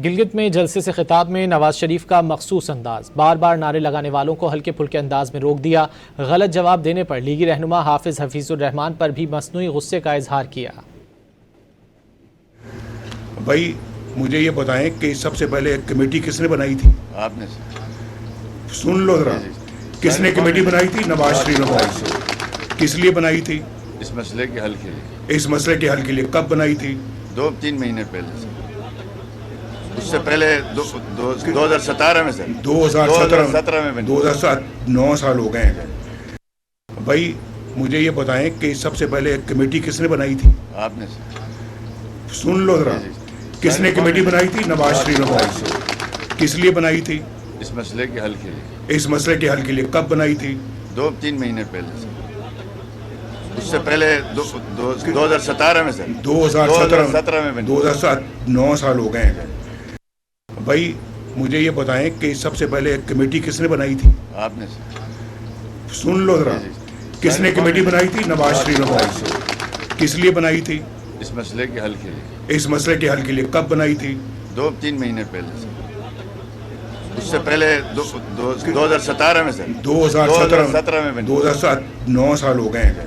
گلگت میں جلسے سے خطاب میں نواز شریف کا مخصوص انداز، بار بار نعرے لگانے والوں کو ہلکے پھلکے انداز میں روک دیا، غلط جواب دینے پر لیگی رہنما حافظ حفیظ الرحمان پر بھی مصنوعی غصے کا اظہار کیا۔ بھائی مجھے یہ بتائیں کہ سب سے پہلے کمیٹی کس نے بنائی تھی؟ آپ نے سن لو ذرا، کس نے کمیٹی بنائی تھی؟ نواز شریف نے بنائی تھی۔ کس لیے بنائی تھی؟ اس مسئلے کے حل کے لیے۔ اس مسئلے کے حل کے لیے کب بنائی تھی؟ 2-3 مہینے پہلے سے، اس سے پہلے 2017 میں سر 2017 میں بنی۔ 2007 9 سال ہو گئے ہیں۔ بھائی مجھے یہ بتائیں کہ سب سے پہلے کمیٹی کس نے بنائی تھی؟ آپ نے سن لو ذرا، کس نے کمیٹی بنائی تھی؟ نواز شریف نے بنائی تھی۔ کس لیے بنائی تھی؟ اس مسئلے کے حل کے لیے۔ اس مسئلے کے حل کے لیے کب بنائی تھی؟ 2-3 مہینے پہلے سے، اس سے پہلے 2017 میں سر 2017 میں بنی۔ 2007 9 سال ہو گئے ہیں۔ بھائی مجھے یہ بتائیں کہ سب سے پہلے کمیٹی کس نے بنائی تھی؟ آپ نے سن لو ذرا، کس نے کمیٹی بنائی تھی؟ نواز شریف نے بنائی تھی۔ کس لیے بنائی تھی؟ اس مسئلے کے حل کے لیے۔ اس مسئلے کے حل کے لیے کب بنائی تھی؟ 2-3 مہینے پہلے سے، اس سے پہلے 2017 میں سر 2017 میں بنی۔ 2007 9 سال ہو گئے ہیں۔